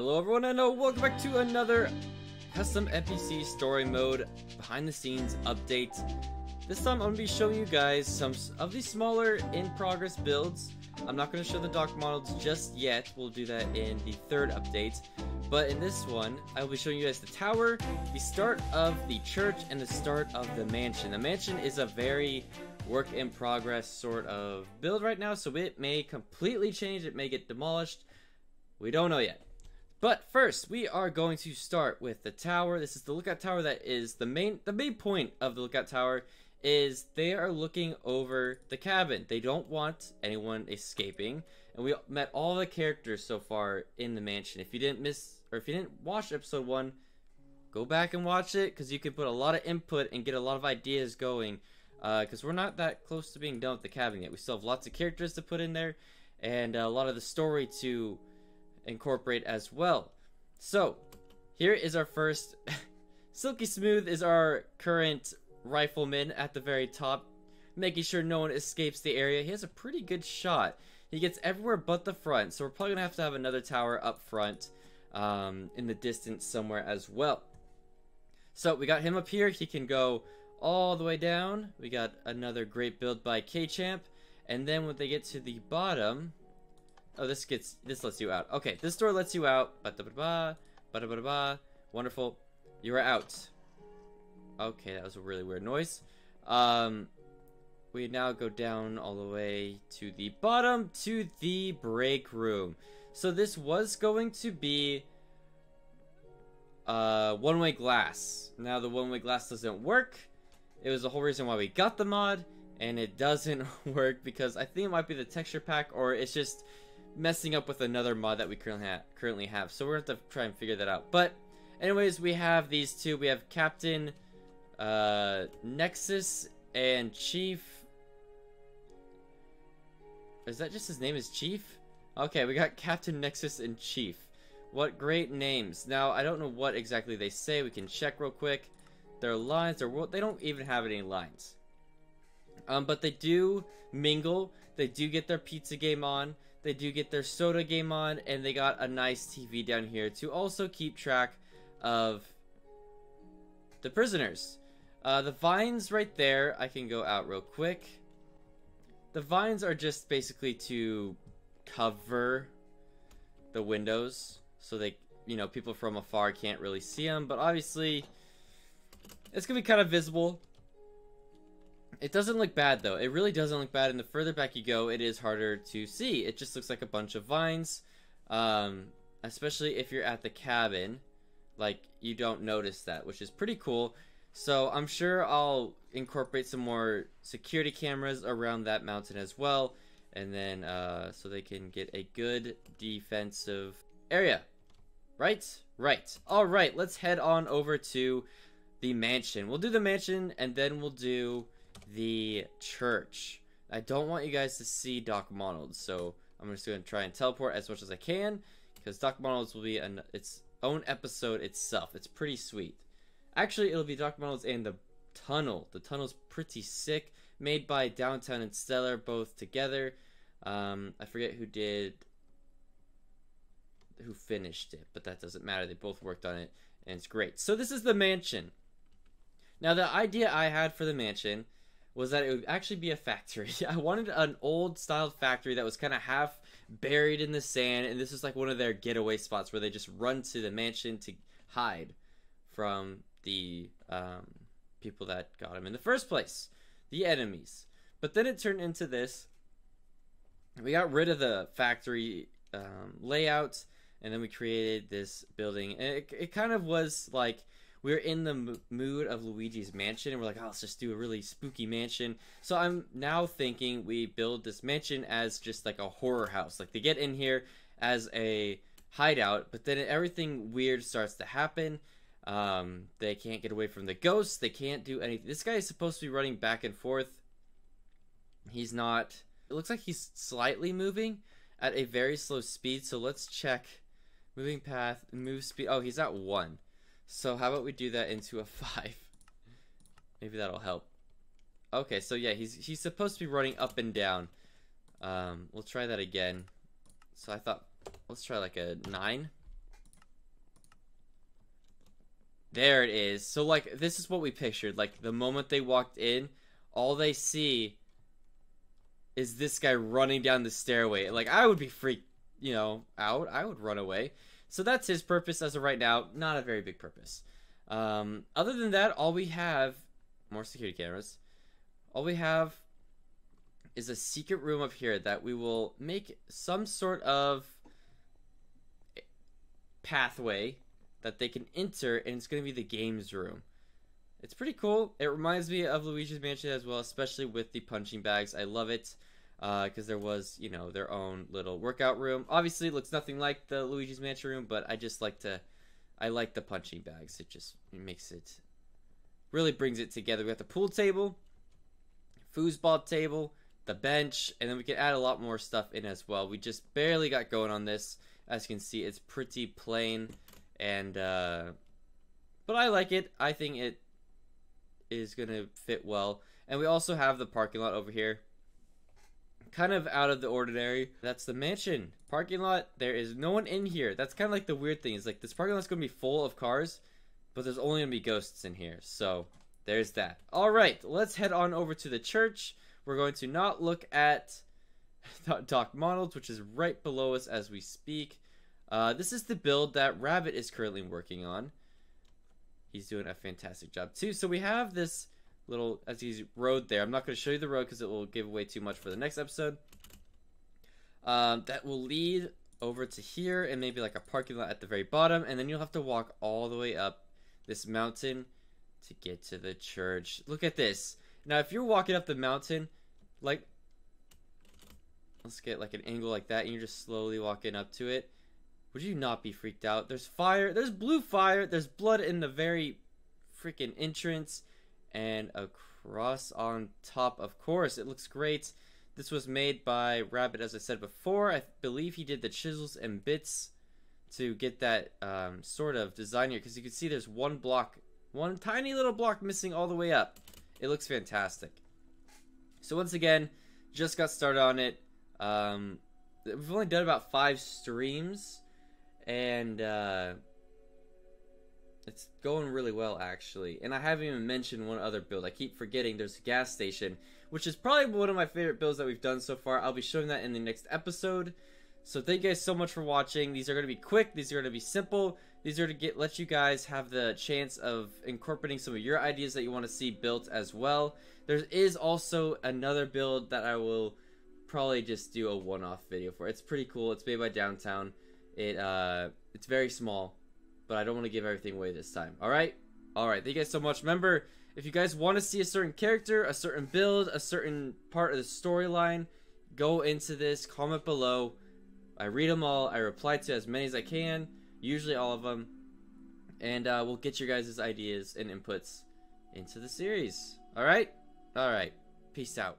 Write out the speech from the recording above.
Hello everyone, and welcome back to another Custom NPC Story Mode behind the scenes update. This time I'm going to be showing you guys some of these smaller in-progress builds. I'm not going to show the DocMonalds just yet, we'll do that in the third update. But in this one, I will be showing you guys the tower, the start of the church, and the start of the mansion. The mansion is a very work in progress sort of build right now, so it may completely change, it may get demolished. We don't know yet. But first, we are going to start with the tower. This is the lookout tower. That is the main point of the lookout tower is they are looking over the cabin. They don't want anyone escaping. And we met all the characters so far in the mansion. If you didn't miss, or if you didn't watch episode 1, go back and watch it, because you can put a lot of input and get a lot of ideas going. Because we're not that close to being done with the cabin yet. We still have lots of characters to put in there, and a lot of the story to incorporate as well. So here is our first. Silky Smooth is our current rifleman at the very top, making sure no one escapes the area. He has a pretty good shot. He gets everywhere but the front, so we're probably gonna have to have another tower up front in the distance somewhere as well. So we got him up here. He can go all the way down. We got another great build by K-Champ, and then when they get to the bottom, oh, this lets you out. Okay, this door lets you out. Ba-da-ba-da-ba, ba-da-ba-da-ba. Wonderful. You are out. Okay, that was a really weird noise. We now go down all the way to the bottom to the break room. So this was going to be one-way glass. Now the one-way glass doesn't work. It was the whole reason why we got the mod, and it doesn't work because I think it might be the texture pack, or it's just messing up with another mod that we currently have. So we're gonna have to try and figure that out. But anyways, we have these two. We have Captain Nexus and Chief. Is that just his name is Chief? Okay, we got Captain Nexus and Chief. What great names. Now I don't know what exactly they say. We can check real quick. Their lines are, they don't even have any lines. But they do mingle. They do get their pizza game on. They do get their soda game on, and they got a nice TV down here to also keep track of the prisoners. The vines right there, I can go out real quick. The vines are just basically to cover the windows, so they, you know, people from afar can't really see them, but obviously it's gonna be kind of visible. It doesn't look bad though. It really doesn't look bad, and the further back you go, it is harder to see. It just looks like a bunch of vines, especially if you're at the cabin. Like, you don't notice that, which is pretty cool. So I'm sure I'll incorporate some more security cameras around that mountain as well, and then so they can get a good defensive area. Right? Alright, let's head on over to the mansion. We'll do the mansion, and then we'll do the church. I don't want you guys to see DocMonalds, so I'm just going to try and teleport as much as I can, because DocMonalds will be its own episode itself. It's pretty sweet. Actually, it'll be DocMonalds and the tunnel. The tunnel's pretty sick, made by Downtown and Stellar both together. I forget who finished it, but that doesn't matter. They both worked on it, and it's great. So this is the mansion. Now the idea I had for the mansion was that it would actually be a factory. I wanted an old styled factory that was kind of half buried in the sand, and this is like one of their getaway spots where they just run to the mansion to hide from the people that got them in the first place, the enemies. But then it turned into this. We got rid of the factory layout, and then we created this building, and it kind of was like we were in the mood of Luigi's Mansion, and we're like, oh, let's just do a really spooky mansion. So I'm now thinking we build this mansion as just like a horror house. Like, they get in here as a hideout, but then everything weird starts to happen. They can't get away from the ghosts. They can't do anything. This guy is supposed to be running back and forth. He's not. It looks like he's slightly moving at a very slow speed. So let's check. Moving path, move speed. Oh, he's at 1. So how about we do that into a 5? Maybe that'll help. Okay, so yeah, he's supposed to be running up and down. We'll try that again. So I thought, let's try like a 9. There it is. So, like, this is what we pictured. Like, the moment they walked in, all they see is this guy running down the stairway. Like, I would be freaked, you know, out. I would run away. So that's his purpose as of right now. Not a very big purpose. Other than that, all we have... More security cameras. All we have is a secret room up here that we will make some sort of pathway that they can enter, and it's going to be the games room. It's pretty cool. It reminds me of Luigi's Mansion as well, especially with the punching bags. I love it because there was, you know, their own little workout room. Obviously, it looks nothing like the Luigi's Mansion room, but I just like to... I like the punching bags. It just makes it... really brings it together. We got the pool table, foosball table, the bench, and then we can add a lot more stuff in as well. We just barely got going on this. As you can see, it's pretty plain, and but I like it. I think it is gonna fit well. And we also have the parking lot over here, kind of out of the ordinary. That's the mansion parking lot. There is no one in here. That's kind of like the weird thing. Is like this parking lot's gonna be full of cars, but there's only gonna be ghosts in here. So there's that. All right, let's head on over to the church. We're going to not look at DocMonalds, which is right below us as we speak. This is the build that Rabbit is currently working on. He's doing a fantastic job too. So we have this little, as he's road there. I'm not going to show you the road because it will give away too much for the next episode. That will lead over to here and maybe like a parking lot at the very bottom, and then you'll have to walk all the way up this mountain to get to the church. Look at this. Now, if you're walking up the mountain, like, let's get like an angle like that, and you're just slowly walking up to it, would you not be freaked out? There's fire, there's blue fire, there's blood in the very freaking entrance, and a cross on top. Of course, it looks great. This was made by Rabbit, as I said before. I believe he did the Chisels and Bits to get that sort of design here, because you can see there's one block, one tiny little block missing all the way up. It looks fantastic. So once again, just got started on it. We've only done about 5 streams, and it's going really well, actually. And I haven't even mentioned one other build. I keep forgetting there's a gas station, which is probably one of my favorite builds that we've done so far. I'll be showing that in the next episode. So thank you guys so much for watching. These are going to be quick. These are going to be simple. These are to let you guys have the chance of incorporating some of your ideas that you want to see built as well. There is also another build that I will probably just do a one-off video for. It's pretty cool. It's made by Downtown. It's very small, but I don't want to give everything away this time. Alright? Alright, thank you guys so much. Remember, if you guys want to see a certain character, a certain build, a certain part of the storyline, go into this, comment below. I read them all. I reply to as many as I can, usually all of them, and we'll get your guys' ideas and inputs into the series. Alright? Alright. Peace out.